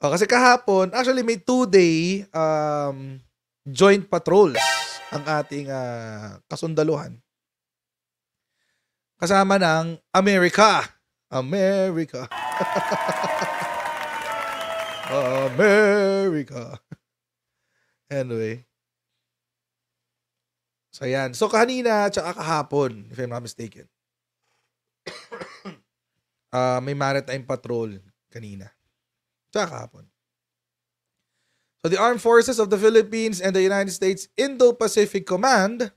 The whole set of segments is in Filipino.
Kasi kahapon, actually may 2-day joint patrols ang ating kasundaluhan. Kasama ng America. America. America. Anyway. So yan. So kanina tsaka kahapon, if I'm not mistaken. May maritime patrol kanina. Tsaka kahapon. So the Armed Forces of the Philippines and the United States Indo-Pacific Command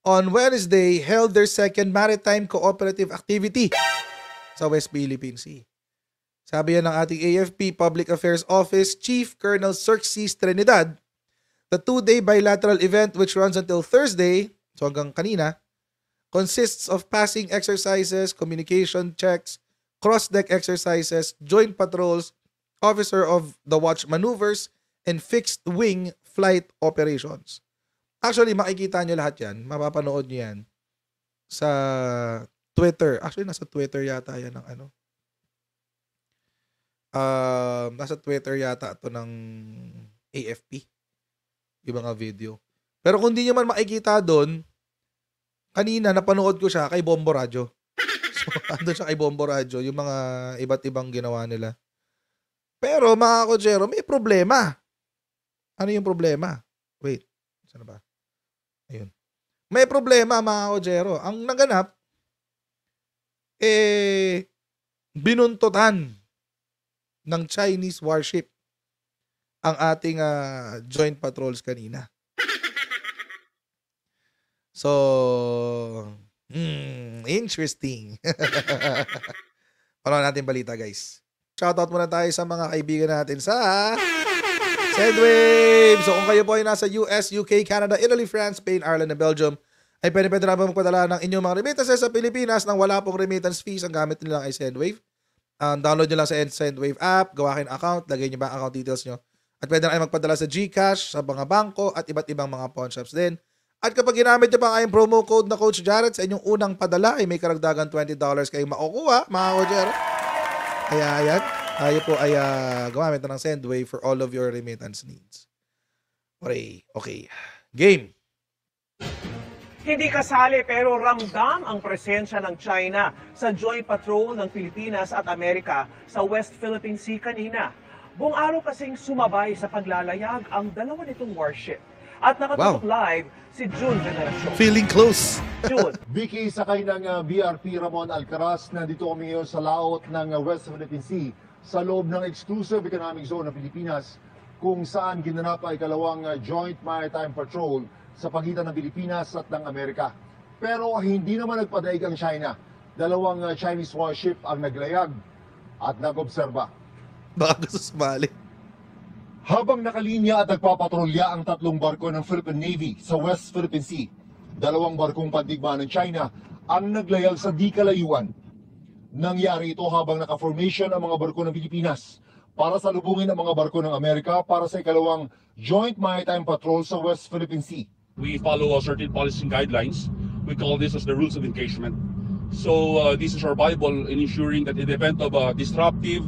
on Wednesday held their second maritime cooperative activity sa West Philippine Sea. Sabi yan ng ating AFP Public Affairs Office Chief Colonel Xerxes Trinidad, the 2-day bilateral event which runs until Thursday, so hanggang kanina, consists of passing exercises, communication checks, cross-deck exercises, joint patrols, officer of the watch maneuvers, and fixed-wing flight operations. Actually, makikita nyo lahat yan. Mapapanood nyo yan sa Twitter. Actually, nasa Twitter yata yan ng ano. Nasa Twitter yata ito ng AFP. Yung mga video. Pero kung di nyo man makikita doon, kanina napanood ko siya kay Bombo Radio. So, andun siya kay Bombo Radio, yung mga iba't ibang ginawa nila. Pero mga Kojero, may problema. Ano yung problema? Wait, saan ba? Ayun. May problema mga Kojero. Ang naganap, binuntutan ng Chinese warship ang ating joint patrols kanina. So, interesting. Panood natin balita, guys. Shoutout muna tayo sa mga kaibigan natin sa Sendwave. So kung kayo po ay nasa US, UK, Canada, Italy, France, Spain, Ireland, and Belgium, ay pwede na ba magpadala ng inyong mga remittances sa Pilipinas nang wala pong remittance fees. Ang gamit nyo lang ay Sendwave. Download nyo lang sa Sendwave app, gawa kayo ng account, lagay nyo ba ang account details nyo. At pwede na kayo magpadala sa GCash, sa mga bangko, at iba't ibang mga pawn shops din. At kapag ginamit nyo pa ang promo code na Coach Jared sa inyong unang padala, ay may karagdagan $20 kayong makukuha, mga Kojero. Kaya ayan, tayo po ay gumamit na ng Sendwave for all of your remittance needs. Okay. Game. Hindi kasali pero ramdam ang presensya ng China sa joint patrol ng Pilipinas at Amerika sa West Philippine Sea kanina. Buong araw kasing sumabay sa paglalayag ang dalawa nitong warship. At nakatutok live si June Veneracion. Feeling close. June. Vicky, sakay ng BRP Ramon Alcaraz, nandito kami ngayon sa laot ng West Philippine Sea sa loob ng Exclusive Economic Zone ng Pilipinas kung saan ginanap ay ikalawang Joint Maritime Patrol sa pagitan ng Pilipinas at ng Amerika. Pero hindi naman nagpadaig ang China. Dalawang Chinese warship ang naglayag at nag-obserba. Baka gusto sumali. Habang nakalinya at nagpapatrolya ang tatlong barko ng Philippine Navy sa West Philippine Sea, dalawang barkong pandigma ng China ang naglayag sa di kalayuan. Nangyari ito habang naka-formation ang mga barko ng Pilipinas para salubungin ang mga barko ng Amerika para sa ikalawang Joint Maritime Patrol sa West Philippine Sea. We follow certain policy guidelines. We call this as the rules of engagement. So this is our Bible in ensuring that in the event of disruptive,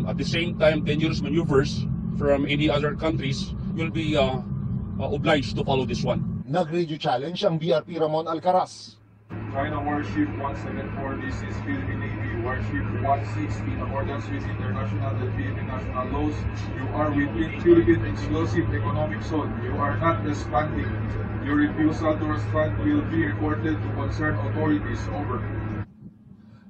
at the same time dangerous maneuvers from any other countries, you'll be obliged to follow this one. Nag-radio challenge ang BRP Ramon Alcaraz. China Warship 174, this is Philippine Navy Warship 160. In accordance with international and Philippine national laws, you are within Philippine Exclusive Economic Zone. You are not responding. Your refusal to respond will be reported to concerned authorities. Over.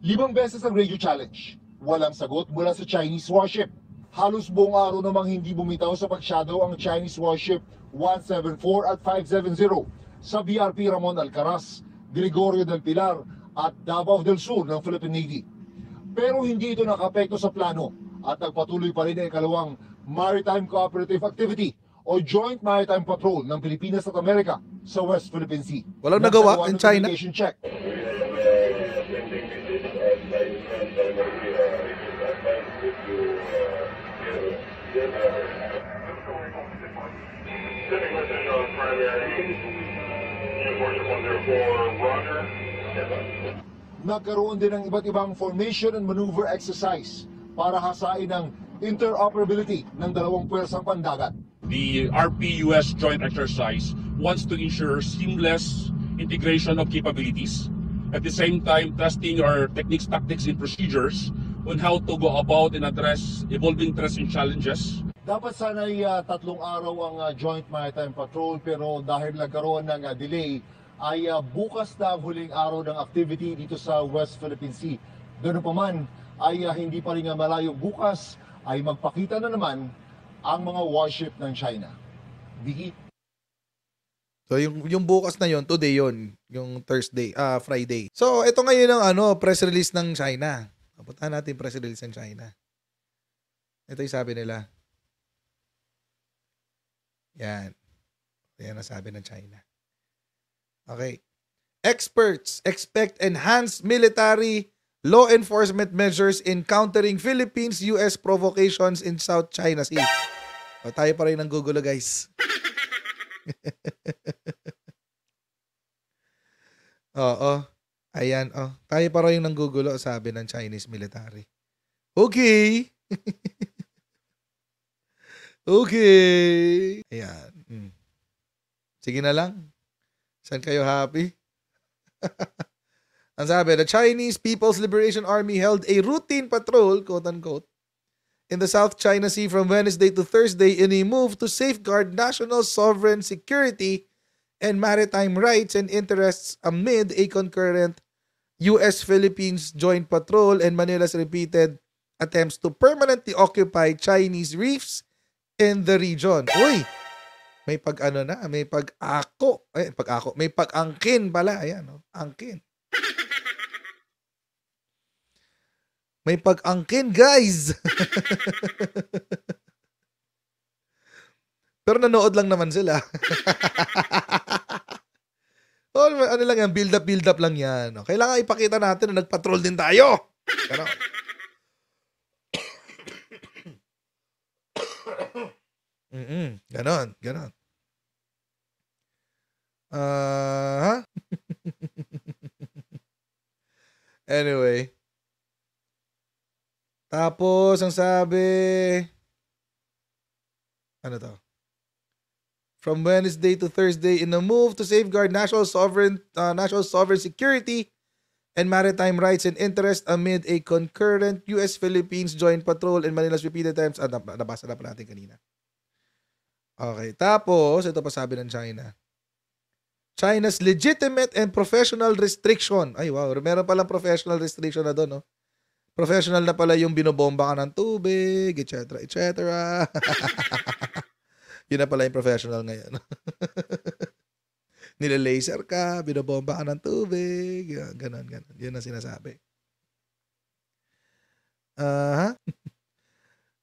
5 beses ang radio challenge. Walang sagot mula sa Chinese warship. Halos buong araw namang hindi bumitaw sa pagshadow ang Chinese warship 174 at 570 sa BRP Ramon Alcaraz, Gregorio del Pilar at Davao del Sur ng Philippine Navy. Pero hindi ito nakapekto sa plano at nagpatuloy pa rin ang ikalawang Maritime Cooperative Activity o Joint Maritime Patrol ng Pilipinas at Amerika sa West Philippine Sea. Walang nagawa in China. Check. Nagkaroon din ng iba't ibang formation and maneuver exercise para hasain ang interoperability ng dalawang pwersang pandagat. The RP-US joint exercise wants to ensure seamless integration of capabilities, at the same time testing our techniques, tactics, and procedures on how to go about and address evolving threats and challenges. Dapat sana'y 3 araw ang Joint Maritime Patrol, pero dahil nagkaroon ng delay, ay bukas na ang huling araw ng activity dito sa West Philippine Sea. Ganun pa man, ay hindi pa rin malayo bukas ay magpakita na naman ang mga warship ng China. Bigit. So yung bukas na yon, today yon, yung Friday. So ito ngayon ang press release ng China. Puntahan natin press release ng China. Ito yung sabi nila. Yan. Yan ang sabi ng China. Okay. Experts expect enhanced military law enforcement measures in countering Philippines-US provocations in South China Sea. O, tayo pa rin ng gugulo, guys. Oo. Ayan, tayo pa rin ng gugulo, sabi ng Chinese military. Okay. Okay. Ayan. Sige na lang. Saan kayo happy? Ang sabi, the Chinese People's Liberation Army held a routine patrol, quote-unquote, in the South China Sea from Wednesday to Thursday in a move to safeguard national sovereign security and maritime rights and interests amid a concurrent U.S.-Philippines joint patrol and Manila's repeated attempts to permanently occupy Chinese reefs in the region. Uy! May may pag-ako. May pag-angkin pala. Ayan, angkin. May pag-angkin, guys! Pero nanood lang naman sila. Ano lang yan, build up lang yan. Kailangan ipakita natin na nagpatrol din tayo. Ganon. Ganon. Anyway. Tapos, ang sabi, ano to? From Wednesday to Thursday in a move to safeguard national sovereign security and maritime rights and interests amid a concurrent US-Philippines joint patrol and Manila's repeated attempts. Nabasa na pa natin kanina. Okay. Tapos, ito pa sabi ng China. China's legitimate and professional restriction. Ay, wow. Meron palang professional restriction na doon, no? Professional na pala yung binobomba ka ng tubig, etc. Yun na pala yung professional ngayon. Nila-laser ka, binobomba ka ng tubig, ganon. Yun ang sinasabi.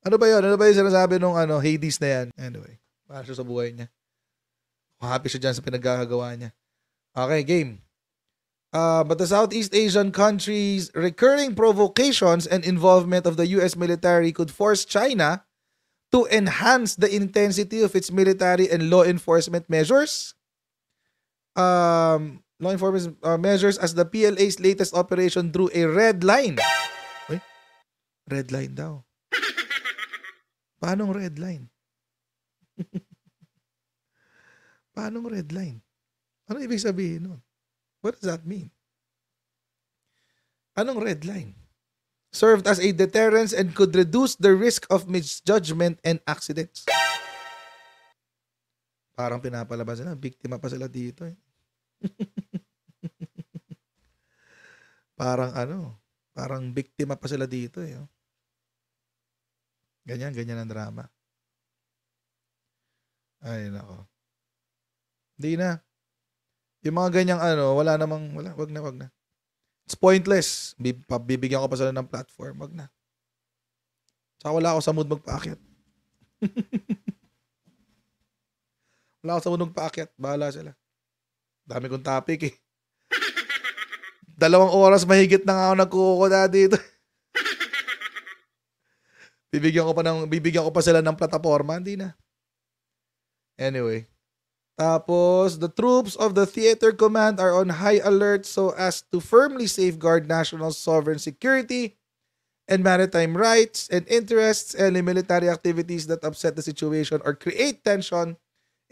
Ano ba yun? Ano ba yung sinasabi nung Hades na yan? Anyway, para siya sa buhay niya. Happy siya dyan sa pinagkakagawa niya. Okay, game. But the Southeast Asian countries' recurring provocations and involvement of the U.S. military could force China to enhance the intensity of its military and law enforcement measures. Measures as the PLA's latest operation drew a red line. Uy, red line daw. Paanong red line? Paanong red line? Ano ibig sabihin nun? What does that mean? Anong red line? Served as a deterrence and could reduce the risk of misjudgment and accidents. Parang pinapalabas sila. Biktima pa sila dito. Parang biktima pa sila dito. Ganyan ang drama. Ay, nako. Hindi na. Yung mga ganyang wag na. It's pointless. Bibigyan ko pa sila ng platform. Wag na. Saka wala ako sa mood magpaakyat. Wala ako sa mood magpaakyat. Bahala sila. Dami kong topic eh. 2 oras mahigit na nga ako nagkukuda dito. Bibigyan ko pa sila ng plataforma. Hindi na. Anyway. Tapos, the troops of the Theater Command are on high alert so as to firmly safeguard national sovereign security and maritime rights and interests, any military activities that upset the situation or create tension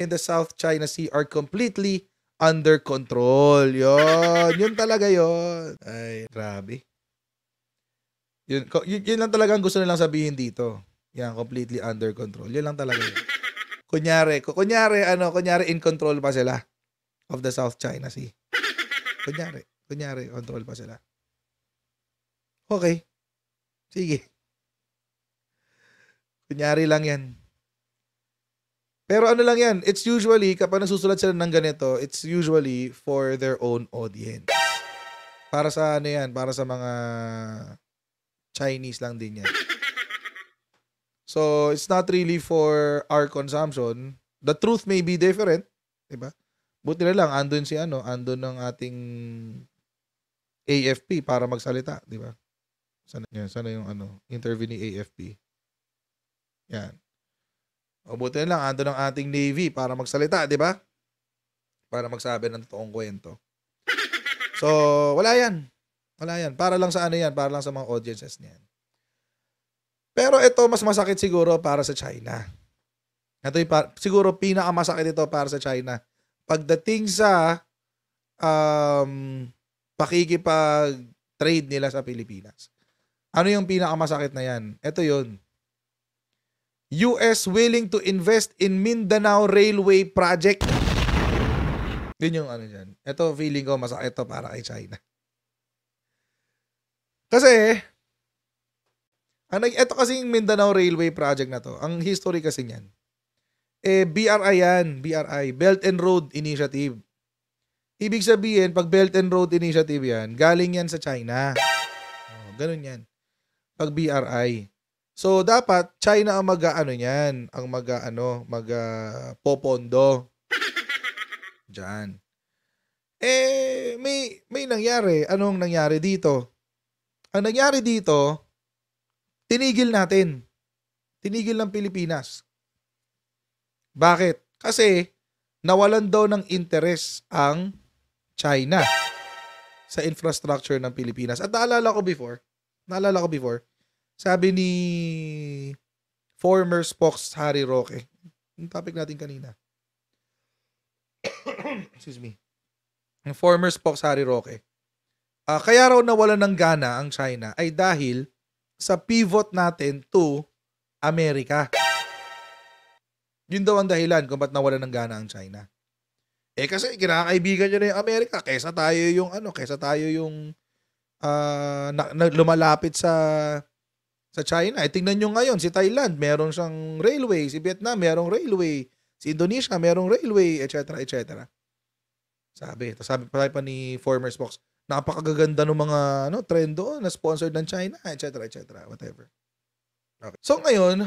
in the South China Sea are completely under control. Yun talaga yun. Ay, grabe. Yun lang talaga ang gusto nilang sabihin dito. Yan, completely under control. Yun lang talaga yun. Kunyari, in control pa sila of the South China Sea. Kunyari, control pa sila. Okay. Sige. Kunyari lang yan. Pero ano lang yan, it's usually, kapag nagsusulat sila ng ganito, it's usually for their own audience. Para sa ano yan, para sa mga Chinese lang din yan. So, it's not really for our consumption. The truth may be different. Diba? Buti na lang, andun ng ating AFP para magsalita. Diba? Sana yung interview ni AFP. Yan. O buti na lang, andun ng ating Navy para magsalita. Diba? Para magsabi ng totoong kwento. So, wala yan. Para lang sa yan. Para lang sa mga audiences niyan. Pero ito, mas masakit siguro para sa China. Ito yung siguro pinakamasakit ito para sa China. Pagdating sa pakikipag-trade nila sa Pilipinas. Ano yung pinakamasakit na yan? Ito yun. US willing to invest in Mindanao Railway Project. Yun yung ano dyan. Ito, feeling ko masakit ito para kay China. Kasi, ito kasi yung Mindanao Railway Project na to. Ang history kasi niyan. BRI yan. BRI. Belt and Road Initiative. Ibig sabihin, pag Belt and Road Initiative yan, galing yan sa China. Ganun yan. Pag BRI. So, dapat, China ang popondo. Diyan. May nangyari. Anong nangyari dito? Ang nangyari dito, tinigil natin. Tinigil ng Pilipinas. Bakit? Kasi nawalan daw ng interes ang China sa infrastructure ng Pilipinas. At naalala ko before, sabi ni former spokes Harry Roque, yung topic natin kanina. Excuse me. Yung former spokes Harry Roque. Kaya raw nawalan ng gana ang China ay dahil sa pivot natin to Amerika. Yun daw ang dahilan kung ba't nawalan ng gana ang China. Kasi kinakaibigan nyo na yung Amerika kaysa tayo yung lumalapit sa China. Tingnan nyo ngayon, si Thailand, meron siyang railway. Si Vietnam, merong railway. Si Indonesia, merong railway, etc. etc. Sabi pa ni former spokes, napakagaganda ng mga trend doon na sponsored ng China, etc. etc. Whatever. Okay. So ngayon,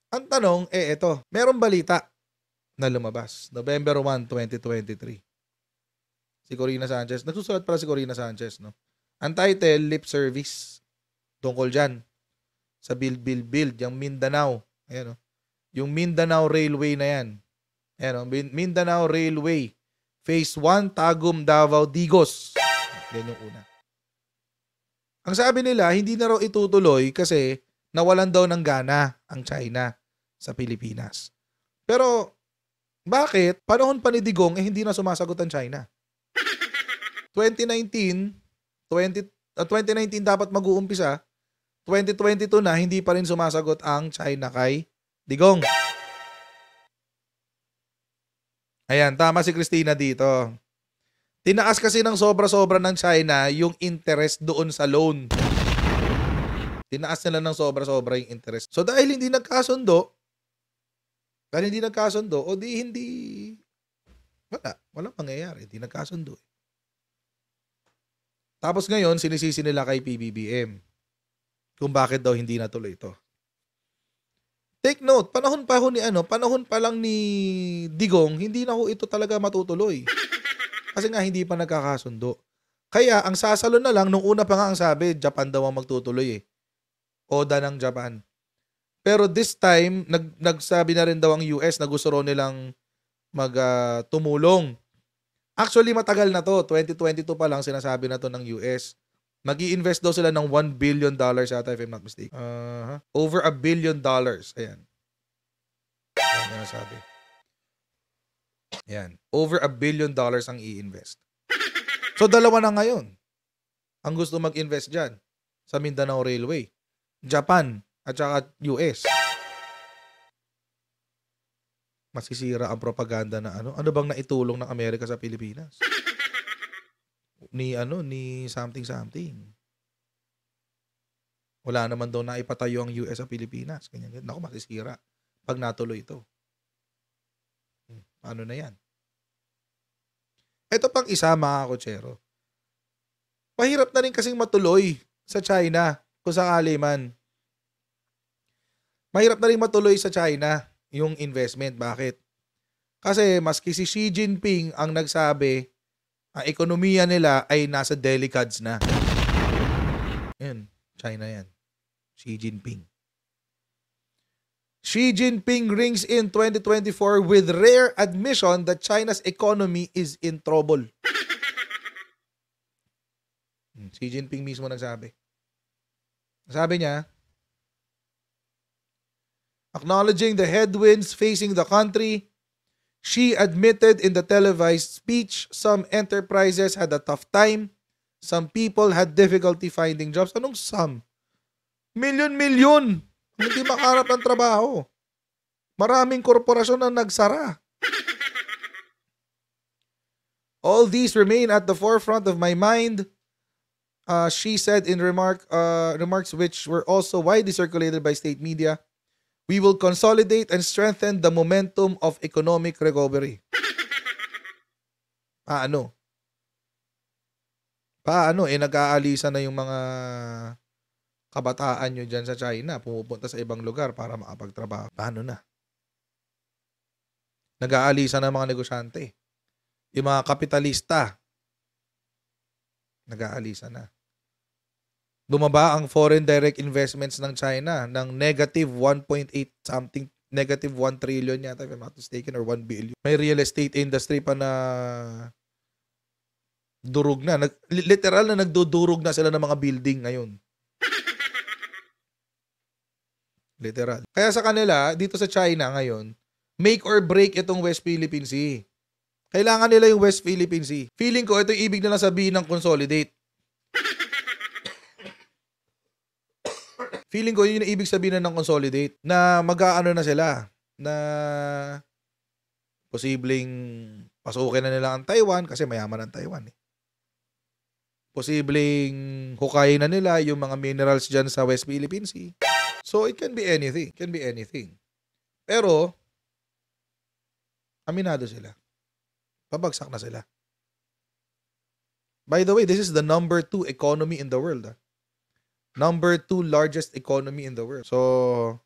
ang tanong, ito. Merong balita na lumabas. November 1, 2023. Si Corina Sanchez. Nagsusulat pala si Corina Sanchez, no? Ang title, Lip Service. Tungkol dyan. Sa build. Yung Mindanao. Ayan, no? Yung Mindanao Railway na yan. Ayan, no? Mindanao Railway. Phase 1, Tagum, Davao, Digos. Yan yung una. Ang sabi nila, hindi na raw itutuloy kasi nawalan daw ng gana ang China sa Pilipinas. Pero, bakit? Panahon pa ni Digong, hindi na sumasagot ang China. 2019 dapat mag-uumpisa. 2022 na, hindi pa rin sumasagot ang China kay Digong. Ayan, tama si Christina dito. Tinaas kasi ng sobra-sobra ng China yung interest doon sa loan. Tinaas nila ng sobra-sobra yung interest. So dahil hindi nagkasundo, walang mangyayari. Hindi nagkasundo. Tapos ngayon, sinisisi nila kay PBBM kung bakit daw hindi natuloy ito. Take note, panahon pa lang ni Digong, hindi na ho ito talaga matutuloy. Kasi nga hindi pa nagkakasundo. Kaya ang sasalo na lang, nung una pa nga ang sabi, Japan daw ang magtutuloy eh. Oda ng Japan. Pero this time, nagsabi na rin daw ang US na gusto raw nilang tumulong. Actually, matagal na to. 2022 pa lang sinasabi na to ng US Mag-i-invest daw sila ng $1 billion yata, if I'm not mistaken. Over $1 billion. Ayan. Ayan na sabi. Ayan. Over $1 billion ang i-invest. So, dalawa na ngayon ang gusto mag-invest dyan sa Mindanao Railway. Japan at saka US. Masisira ang propaganda na ano bang naitulong ng Amerika sa Pilipinas? Ni something. Wala naman daw na ipatayo ang US sa Pilipinas. Ganyan. Naku, masisira pag natuloy ito. Paano na yan? Ito pang isa, mga kotsero. Mahirap na rin kasing matuloy sa China kung sakali man. Mahirap na rin matuloy sa China yung investment. Bakit? Kasi maski si Xi Jinping ang nagsabi, ang ekonomiya nila ay nasa delicads na. Yan, China yan. Xi Jinping. Xi Jinping rings in 2024 with rare admission that China's economy is in trouble. Xi Jinping mismo nagsabi. Sabi niya, acknowledging the headwinds facing the country, Xi admitted in the televised speech some enterprises had a tough time, some people had difficulty finding jobs. Anong some? Milyon. Hindi makahanap ng trabaho. Maraming korporasyon na nagsara. All these remain at the forefront of my mind, she said in remarks which were also widely circulated by state media. We will consolidate and strengthen the momentum of economic recovery. Paano? Nag-aalisan na yung mga kabataan nyo dyan sa China, pumupunta sa ibang lugar para makapagtrabaho. Paano na? Nag-aalisan na mga negosyante. Yung mga kapitalista, nag-aalisan na. Bumaba ang foreign direct investments ng China ng negative 1.8 something, negative 1 trillion yata, if I'm not mistaken, or 1 billion. May real estate industry pa na durog na. Literal na nagdudurog na sila ng mga building ngayon. Literal. Kaya sa kanila, dito sa China ngayon, make or break itong West Philippine Sea. Kailangan nila yung West Philippine Sea. Feeling ko, ito yung ibig nila sabihin ng consolidate. Feeling ko, yun yung ibig sabihin ng consolidate. Na mag-aano na sila. Na posibleng pasukin na nila ang Taiwan kasi mayaman ang Taiwan. Posibleng hukayin na nila yung mga minerals dyan sa West Philippine Sea. So, it can be anything. It can be anything. Pero, aminado sila. Pabagsak na sila. By the way, this is the number 2 economy in the world. Number 2 largest economy in the world. So,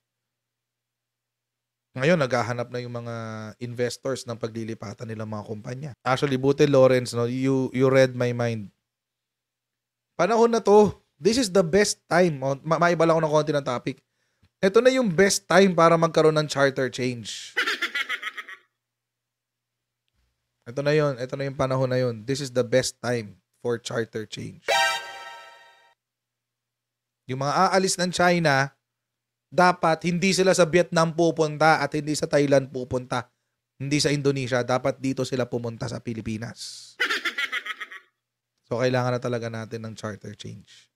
ngayon, naghahanap na yung mga investors ng paglilipatan nilang mga kumpanya. Actually, buti Lawrence, no, you read my mind. Panahon na to. This is the best time. Maibala ko ng konti ng topic. Ito na yung best time para magkaroon ng charter change. Ito na yun. Ito na yung panahon na yun. This is the best time for charter change. Yung mga aalis ng China, dapat hindi sila sa Vietnam pupunta at hindi sa Thailand pupunta. Hindi sa Indonesia. Dapat dito sila pumunta sa Pilipinas. So, kailangan na talaga natin ng charter change.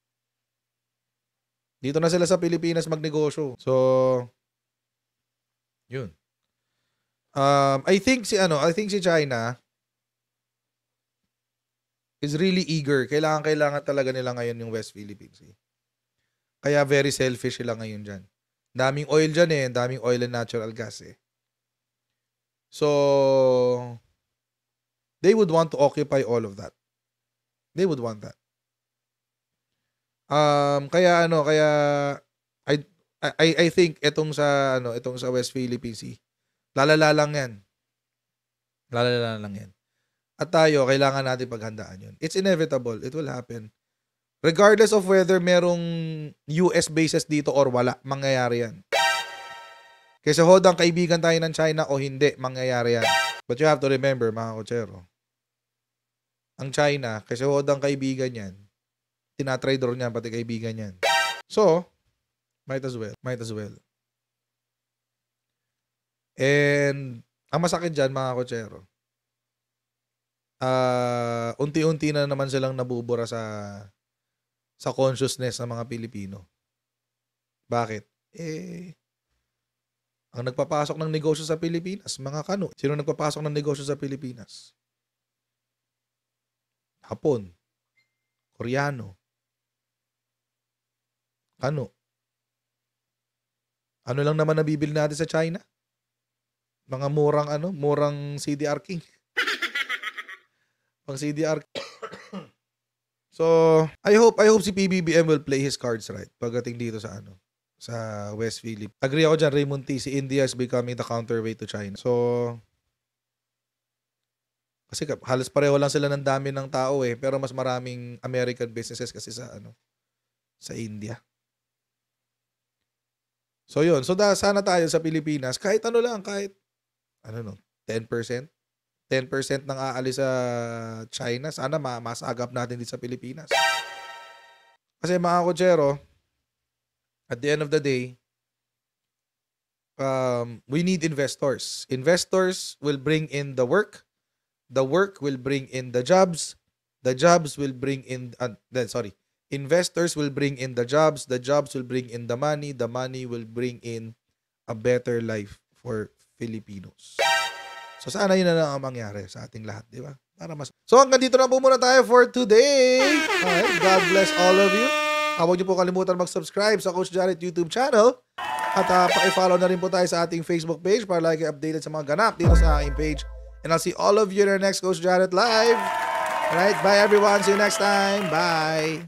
Dito na sila sa Pilipinas magnegosyo. So, yun. I think si China is really eager. Kailangan talaga nila ngayon yung West Philippines. Kaya very selfish sila ngayon dyan. Daming oil dyan daming oil and natural gas So, they would want to occupy all of that. They would want that. Kaya I think itong sa West Philippine Sea, lalala lang 'yan. Lalala lang 'yan. At tayo kailangan natin paghandaan 'yun. It's inevitable. It will happen. Regardless of whether merong US bases dito or wala, mangyayari 'yan. Kaysa hodang kaibigan tayo ng China o hindi, mangyayari 'yan. But you have to remember, mga kotsero, ang China, kaysa hodang kaibigan 'yan, tinatrader niya, pati kaibigan niyan. So, might as well. And, ang masakit dyan, mga kotsero, unti-unti na naman silang nabubura sa consciousness ng mga Pilipino. Bakit? Ang nagpapasok ng negosyo sa Pilipinas, mga kano. Sino nagpapasok ng negosyo sa Pilipinas? Hapon. Koreano. Kano. Ano lang naman nabibili natin sa China? Mga murang CDR King. Pang CDR. So, I hope si PBBM will play his cards right pagdating dito sa West Philippines. Agree ako dyan, Raymond T. Si India is becoming the counterweight to China. So, kasi halos pareho lang sila ng dami ng tao pero mas maraming American businesses kasi sa India. So yun, sana tayo sa Pilipinas kahit 10%, 10% ng aalis sa China, sana masagap natin dito sa Pilipinas. Kasi mga kotsero, at the end of the day, we need investors. Investors will bring in the work. The work will bring in the jobs. The jobs will bring in, investors will bring in the jobs. The jobs will bring in the money. The money will bring in a better life for Filipinos. So sana yun na lang ang mangyari sa ating lahat, di ba? So hanggang dito na po muna tayo for today. Alright, God bless all of you. Huwag niyo po kalimutan mag-subscribe sa Coach Jarrett YouTube channel. At paki-follow na rin po tayo sa ating Facebook page para lagi updated sa mga ganap dito sa aking page. And I'll see all of you in our next Coach Jarrett Live. Alright, bye everyone. See you next time. Bye.